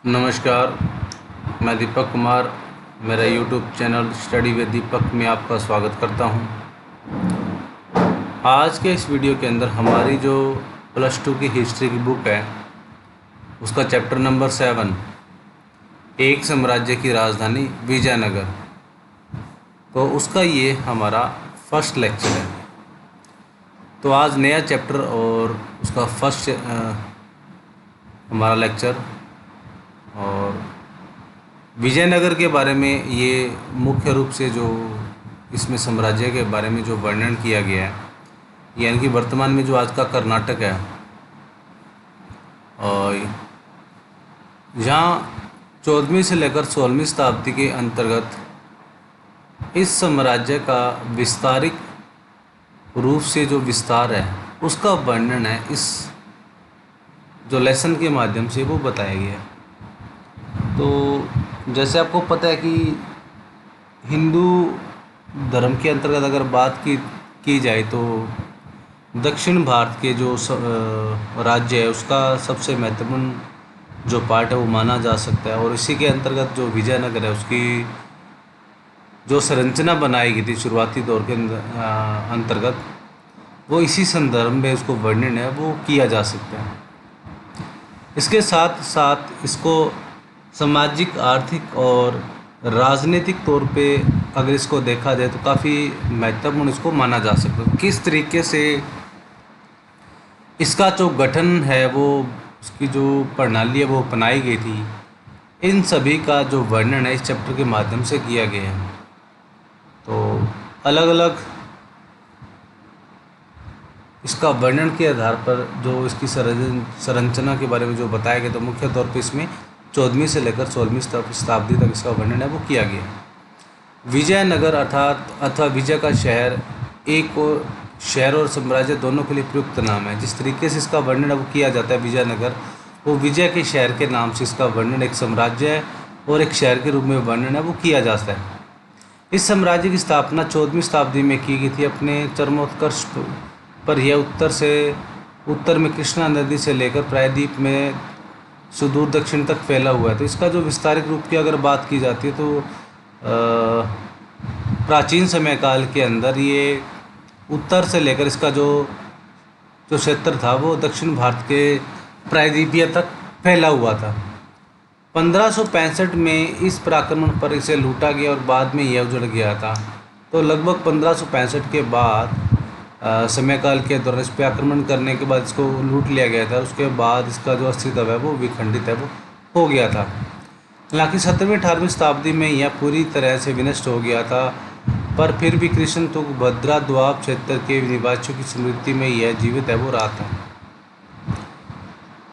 नमस्कार। मैं दीपक कुमार, मेरा यूट्यूब चैनल स्टडी विद दीपक में आपका स्वागत करता हूं। आज के इस वीडियो के अंदर हमारी जो +2 की हिस्ट्री की बुक है उसका चैप्टर नंबर 7, एक साम्राज्य की राजधानी विजयनगर, तो उसका ये हमारा फर्स्ट लेक्चर है। तो आज नया चैप्टर और उसका फर्स्ट हमारा लेक्चर, और विजयनगर के बारे में ये मुख्य रूप से जो इसमें साम्राज्य के बारे में जो वर्णन किया गया है, यानी कि वर्तमान में जो आज का कर्नाटक है, और यहाँ 14वीं से लेकर 16वीं शताब्दी के अंतर्गत इस साम्राज्य का विस्तारित रूप से जो विस्तार है उसका वर्णन है इस जो लेसन के माध्यम से वो बताया गया है। तो जैसे आपको पता है कि हिंदू धर्म के अंतर्गत अगर बात की जाए तो दक्षिण भारत के जो राज्य है उसका सबसे महत्वपूर्ण जो पार्ट है वो माना जा सकता है, और इसी के अंतर्गत जो विजयनगर है उसकी जो संरचना बनाई गई थी शुरुआती दौर के अंतर्गत, वो इसी संदर्भ में उसको वर्णन है वो किया जा सकता है। इसके साथ साथ इसको सामाजिक, आर्थिक और राजनीतिक तौर पे अगर इसको देखा जाए तो काफ़ी महत्वपूर्ण इसको माना जा सकता है। किस तरीके से इसका जो गठन है वो उसकी जो प्रणाली है वो अपनाई गई थी, इन सभी का जो वर्णन है इस चैप्टर के माध्यम से किया गया है। तो अलग अलग इसका वर्णन के आधार पर जो इसकी संरचना के बारे में जो बताया गया, तो मुख्य तौर पे इसमें 14वीं से लेकर 16वीं शताब्दी तक इसका वर्णन है वो किया गया। विजयनगर अथवा विजय का शहर एक और शहर और साम्राज्य दोनों के लिए प्रयुक्त नाम है। जिस तरीके से इसका वर्णन है वो किया जाता है विजयनगर, वो विजय के शहर के नाम से इसका वर्णन एक साम्राज्य है और एक शहर के रूप में वर्णन है वो किया जाता है। इस साम्राज्य की स्थापना 14वीं शताब्दी में की गई थी। अपने चरमोत्कर्ष पर यह उत्तर में कृष्णा नदी से लेकर प्रायद्वीप में सुदूर दक्षिण तक फैला हुआ है। तो इसका जो विस्तारित रूप की अगर बात की जाती है तो प्राचीन समय काल के अंदर ये उत्तर से लेकर इसका जो क्षेत्र था वो दक्षिण भारत के प्रायद्वीपीय तक फैला हुआ था। 1565 में इस पराक्रमण पर इसे लूटा गया और बाद में यह उजड़ गया था। तो लगभग 1565 के बाद समय काल के दौरान इस पर आक्रमण करने के बाद इसको लूट लिया गया था। उसके बाद इसका जो अस्तित्व है वो विखंडित है वो हो गया था। हालांकि 17वीं 18वीं शताब्दी में यह पूरी तरह से विनष्ट हो गया था, पर फिर भी कृष्ण तुंगभद्रा द्वीप क्षेत्र के निवासियों की स्मृति में यह जीवित है वो रहा था।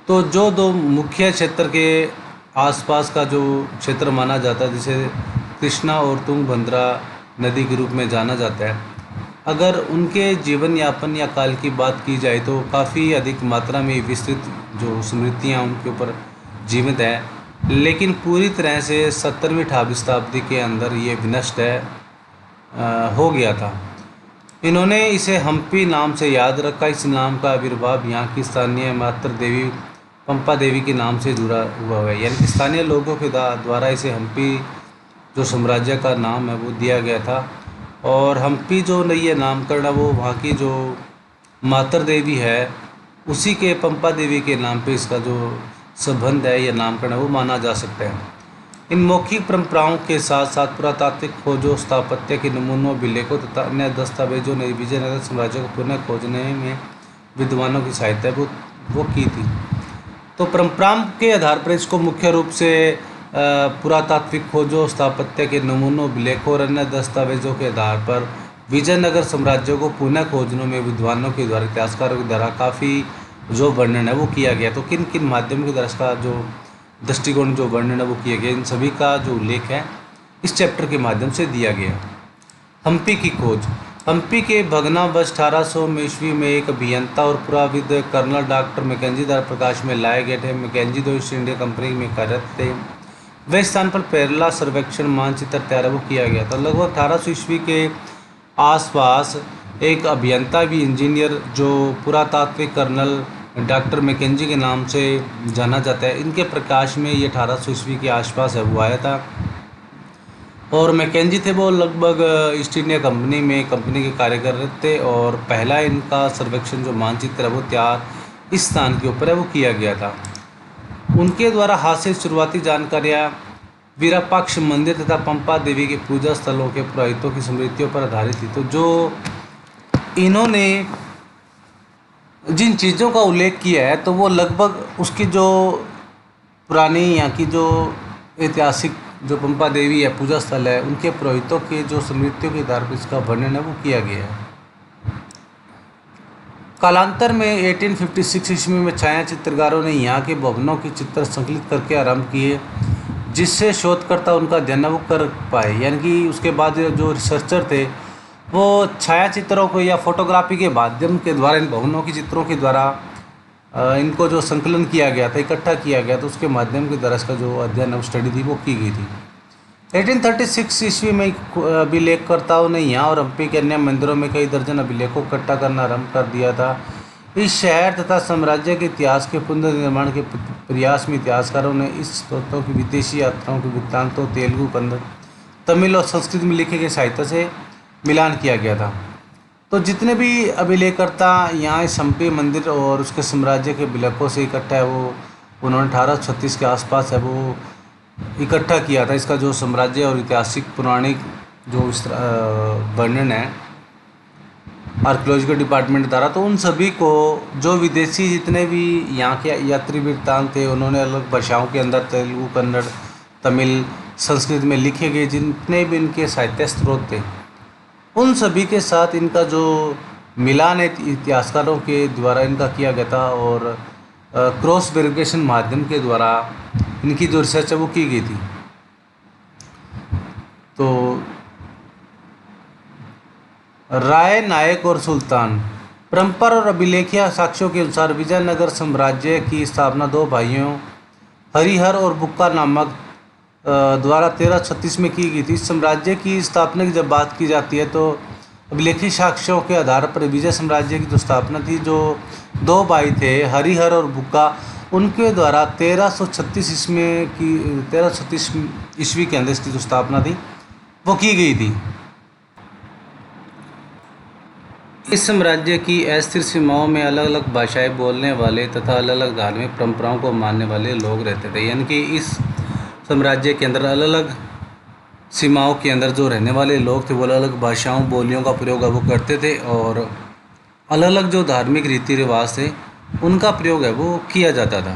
तो जो दो मुख्य क्षेत्र के आसपास का जो क्षेत्र माना जाता है, जिसे कृष्णा और तुंगभद्रा नदी के रूप में जाना जाता है, अगर उनके जीवन यापन या काल की बात की जाए तो काफ़ी अधिक मात्रा में विस्तृत जो स्मृतियाँ उनके ऊपर जीवित है, लेकिन पूरी तरह से 17वीं 18वीं शताब्दी के अंदर ये विनष्ट हो गया था। इन्होंने इसे हम्पी नाम से याद रखा। इस नाम का आविर्भाव यहाँ की स्थानीय मातृ देवी पंपा देवी के नाम से जुड़ा हुआ है, यानी स्थानीय लोगों के द्वारा इसे हम्पी जो साम्राज्य का नाम है वो दिया गया था। और हम्पी जो ये नामकरण है वो वहाँ की जो मातृ देवी है उसी के पंपा देवी के नाम पे इसका जो संबंध है या नामकरण है वो माना जा सकता है। इन मौखिक परंपराओं के साथ साथ पुरातात्विक खोजों, स्थापत्य के नमूनों, अभिलेखों तथा अन्य दस्तावेजों ने विजयनगर साम्राज्य को पुनः खोजने में विद्वानों की सहायता वो की थी। तो परंपराओं के आधार पर इसको मुख्य रूप से पुरातात्विक खोजों, स्थापत्य के नमूनों, अभिलेखों और अन्य दस्तावेजों के आधार पर विजयनगर साम्राज्य को पुनः खोजने में विद्वानों के द्वारा, इतिहासकारों के द्वारा काफ़ी जो वर्णन है वो किया गया। तो किन किन माध्यम के द्वारा इसका जो दृष्टिकोण जो वर्णन है वो किया गया, इन सभी का जो उल्लेख है इस चैप्टर के माध्यम से दिया गया। हम्पी की खोज। हम्पी के भग्नावशेष 1800 ईस्वी में एक अभियंता और पुराविद कर्नल डॉक्टर मैकेंजी द्वारा प्रकाश में लाए गए थे। मैकेंजी दो ईस्ट इंडिया कंपनी में कार्यरत थे। वह स्थान पर पहला सर्वेक्षण मानचित्र तैयार वो किया गया था। लगभग 1800 ईस्वी के आसपास एक अभियंता भी इंजीनियर जो पुरातात्विक कर्नल डॉक्टर मैकेंजी के नाम से जाना जाता है। इनके प्रकाश में ये 1800 ईस्वी के आसपास है वो आया था। और मैकेंजी थे वो लगभग ईस्ट इंडिया कंपनी के कार्य कर रहे थे, और पहला इनका सर्वेक्षण जो मानचित्र है वो तैयार इस स्थान के ऊपर है वो किया गया था। उनके द्वारा हासिल शुरुआती जानकारियाँ विरापाक्ष मंदिर तथा पंपा देवी के पूजा स्थलों के पुरोहितों की स्मृतियों पर आधारित थी। तो जो इन्होंने जिन चीज़ों का उल्लेख किया है तो वो लगभग उसकी जो पुरानी यहाँ की जो ऐतिहासिक जो पंपा देवी है पूजा स्थल है, उनके पुरोहितों के जो स्मृतियों के आधार पर इसका वर्णन है वो किया गया है। कालांतर में 1856 ईस्वी में छाया चित्रकारों ने यहाँ के भवनों की चित्र संकलित करके आरंभ किए, जिससे शोधकर्ता उनका अध्ययन वो कर पाए। यानी कि उसके बाद जो रिसर्चर थे वो छाया चित्रों को या फोटोग्राफी के माध्यम के द्वारा इन भवनों की चित्रों के द्वारा इनको जो संकलन किया गया था, इकट्ठा किया गया था, उसके माध्यम के द्वारा इसका जो अध्ययन स्टडी थी वो की गई थी। 1836 ईस्वी में अभिलेखकर्ताओं ने यहाँ और हम्पी के अन्य मंदिरों में कई दर्जन अभिलेखों को इकट्ठा करना आरंभ कर दिया था। इस शहर तथा साम्राज्य के इतिहास के पुनर्निर्माण के प्रयास में इतिहासकारों ने इस स्रोतों की विदेशी यात्राओं के वृत्तांतों तेलुगु, कन्नड़, तमिल और संस्कृत में लिखे गए साहित्य से मिलान किया गया था। तो जितने भी अभिलेखकर्ता यहाँ इस हम्पी मंदिर और उसके साम्राज्य के अभिलेखों से इकट्ठा है वो उन्होंने 1836 के आसपास है वो इकट्ठा किया था। इसका जो साम्राज्य और ऐतिहासिक पौराणिक जो वर्णन है आर्कियोलॉजिकल डिपार्टमेंट द्वारा, तो उन सभी को जो विदेशी जितने भी यहाँ के यात्री वृत्तांत थे उन्होंने अलग भाषाओं के अंदर तेलुगु, कन्नड़, तमिल, संस्कृत में लिखे गए जितने भी इनके साहित्य स्रोत थे, उन सभी के साथ इनका जो मिलान है इतिहासकारों के द्वारा इनका किया गया था, और क्रॉस वेरिफिकेशन माध्यम के द्वारा इनकी जो रिसर्च है वो की गई थी। तो राय, नायक और सुल्तान। परंपरा और अभिलेखीय साक्ष्यों के अनुसार विजयनगर साम्राज्य की स्थापना दो भाइयों हरिहर और बुक्का नामक द्वारा 1336 में की गई थी। साम्राज्य की स्थापना की जब बात की जाती है तो अभिलेखीय साक्ष्यों के आधार पर विजय साम्राज्य की जो स्थापना थी, जो दो भाई थे हरिहर और बुक्का, उनके द्वारा 1336 ईस्वी के अंदर इसकी जो स्थापना थी वो की गई थी। इस साम्राज्य की अस्थिर सीमाओं में अलग अलग भाषाएं बोलने वाले तथा अलग अलग धार्मिक परंपराओं को मानने वाले लोग रहते थे। यानी कि इस साम्राज्य के अंदर अलग अलग सीमाओं के अंदर जो रहने वाले लोग थे वो अलग अलग भाषाओं, बोलियों का प्रयोग वो करते थे, और अलग अलग जो धार्मिक रीति रिवाज थे उनका प्रयोग है वो किया जाता था।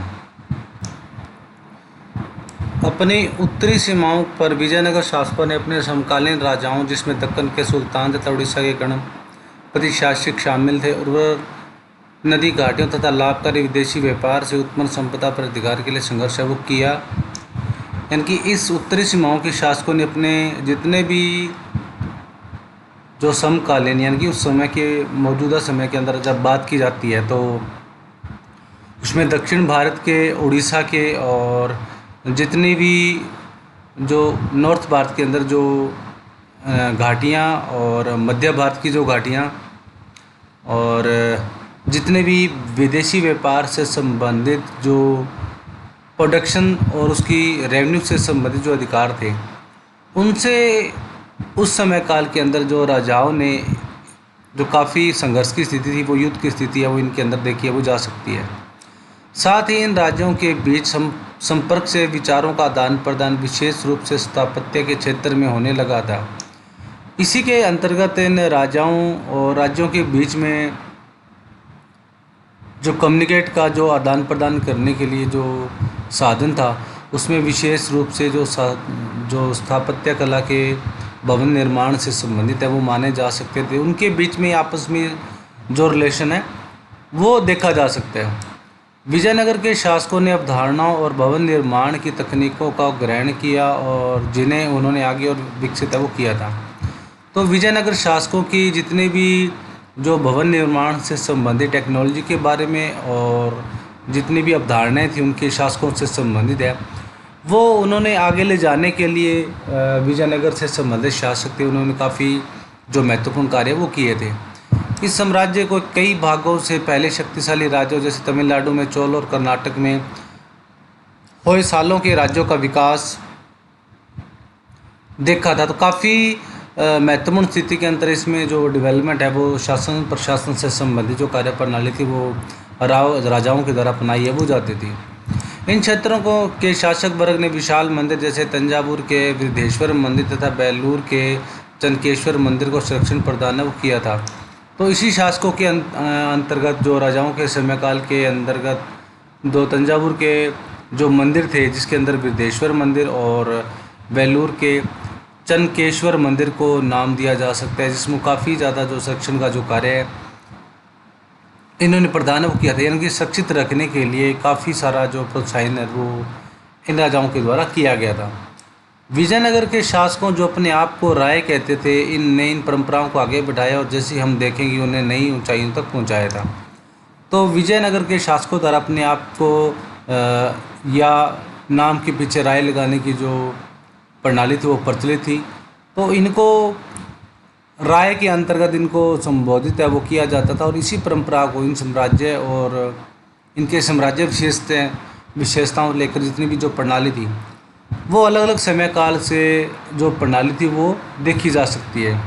अपनी उत्तरी सीमाओं पर विजयनगर शासकों ने अपने समकालीन राजाओं, जिसमें दक्कन के सुल्तान तथा उड़ीसा के गणपति शासक शामिल थे, और नदी घाटियों तथा लाभकारी विदेशी व्यापार से उत्पन्न संपदा पर अधिकार के लिए संघर्ष है वो किया। यानी कि इस उत्तरी सीमाओं के शासकों ने अपने जितने भी जो समकालीन यानी कि उस समय के मौजूदा समय के अंदर जब बात की जाती है तो उसमें दक्षिण भारत के, उड़ीसा के, और जितनी भी जो नॉर्थ भारत के अंदर जो घाटियाँ और मध्य भारत की जो घाटियाँ और जितने भी विदेशी व्यापार से संबंधित जो प्रोडक्शन और उसकी रेवेन्यू से संबंधित जो अधिकार थे, उनसे उस समय काल के अंदर जो राजाओं ने जो काफ़ी संघर्ष की स्थिति थी, वो युद्ध की स्थिति है वो इनके अंदर देखी है वो जा सकती है। साथ ही इन राज्यों के बीच संपर्क से विचारों का आदान प्रदान विशेष रूप से स्थापत्य के क्षेत्र में होने लगा था। इसी के अंतर्गत इन राजाओं और राज्यों के बीच में जो कम्युनिकेट का जो आदान प्रदान करने के लिए जो साधन था, उसमें विशेष रूप से जो स्थापत्य कला के भवन निर्माण से संबंधित है वो माने जा सकते थे। उनके बीच में आपस में जो रिलेशन है वो देखा जा सकता है। विजयनगर के शासकों ने अवधारणाओं और भवन निर्माण की तकनीकों का ग्रहण किया और जिन्हें उन्होंने आगे और विकसित है वो किया था। तो विजयनगर शासकों की जितने भी जो भवन निर्माण से संबंधित टेक्नोलॉजी के बारे में और जितनी भी अवधारणाएं थी उनके शासकों से संबंधित है, वो उन्होंने आगे ले जाने के लिए विजयनगर से संबंधित शासक थे, उन्होंने काफ़ी जो महत्वपूर्ण कार्य वो किए थे। इस साम्राज्य को कई भागों से पहले शक्तिशाली राज्यों जैसे तमिलनाडु में चोल और कर्नाटक में हुए सालों के राज्यों का विकास देखा था। तो काफ़ी महत्वपूर्ण स्थिति के अंतर इसमें जो डेवलपमेंट है वो शासन प्रशासन से संबंधित जो कार्यप्रणाली थी वो राजाओं के द्वारा अपनाई है वो जाती थी। इन क्षेत्रों को के शासक वर्ग ने विशाल मंदिर जैसे तंजावुर के वृद्धेश्वर मंदिर तथा बेलूर के चनकेश्वर मंदिर को संरक्षण प्रदान किया था। तो इसी शासकों के अंतर्गत जो राजाओं के समयकाल के अंतर्गत दो तंजावुर के जो मंदिर थे जिसके अंदर वृद्धेश्वर मंदिर और बेलूर के चनकेश्वर मंदिर को नाम दिया जा सकता है, जिसमें काफ़ी ज़्यादा जो संरक्षण का जो कार्य है इन्होंने प्रदान किया था, यानी कि सुरक्षित रखने के लिए काफ़ी सारा जो प्रोत्साहन है वो इन राजाओं के द्वारा किया गया था। विजयनगर के शासकों जो अपने आप को राय कहते थे, इन परंपराओं को आगे बढ़ाया और जैसे हम देखेंगे उन्हें नई ऊंचाइयों तक पहुंचाया था। तो विजयनगर के शासकों द्वारा अपने आप को या नाम के पीछे राय लगाने की जो प्रणाली थी वो प्रचलित थी। तो इनको राय के अंतर्गत इनको संबोधित है वो किया जाता था और इसी परंपरा को इन साम्राज्य और इनके साम्राज्य विशेषताओं लेकर जितनी भी जो प्रणाली थी वो अलग अलग समय काल से जो प्रणाली थी वो देखी जा सकती है।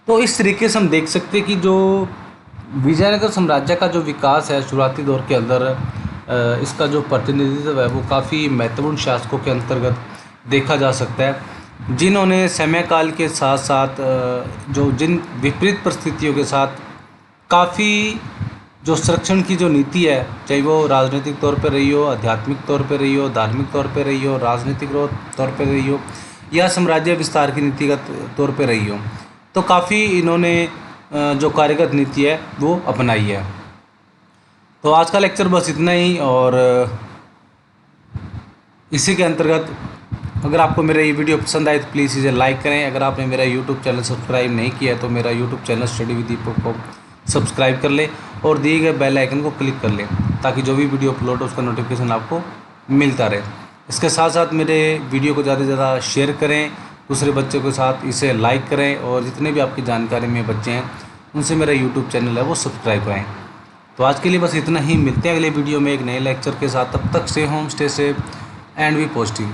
तो इस तरीके से हम देख सकते हैं कि जो विजयनगर साम्राज्य का जो विकास है शुरुआती दौर के अंदर इसका जो प्रतिनिधित्व है वो काफ़ी महत्वपूर्ण शासकों के अंतर्गत देखा जा सकता है, जिन्होंने समय काल के साथ साथ जो जिन विपरीत परिस्थितियों के साथ काफ़ी जो संरक्षण की जो नीति है, चाहे वो राजनीतिक तौर पर रही हो, आध्यात्मिक तौर पर रही हो, धार्मिक तौर पर रही हो, राजनीतिक तौर पर रही हो या साम्राज्य विस्तार की नीतिगत तौर पर रही हो, तो काफ़ी इन्होंने जो कार्यगत नीति है वो अपनाई है। तो आज का लेक्चर बस इतना ही, और इसी के अंतर्गत अगर आपको मेरा ये वीडियो पसंद आए तो प्लीज़ इसे लाइक करें। अगर आपने मेरा यूट्यूब चैनल सब्सक्राइब नहीं किया है तो मेरा यूट्यूब चैनल स्टडी विद दीपक को सब्सक्राइब कर लें और दिए गए बेल आइकन को क्लिक कर लें ताकि जो भी वीडियो अपलोड हो उसका नोटिफिकेशन आपको मिलता रहे। इसके साथ साथ मेरे वीडियो को ज़्यादा से ज़्यादा शेयर करें दूसरे बच्चों के साथ, इसे लाइक करें और जितने भी आपकी जानकारी में बच्चे हैं उनसे मेरा यूट्यूब चैनल है वो सब्सक्राइब करें। तो आज के लिए बस इतना ही, मिलते हैं अगले वीडियो में एक नए लेक्चर के साथ। तब तक stay home, stay safe and be positive.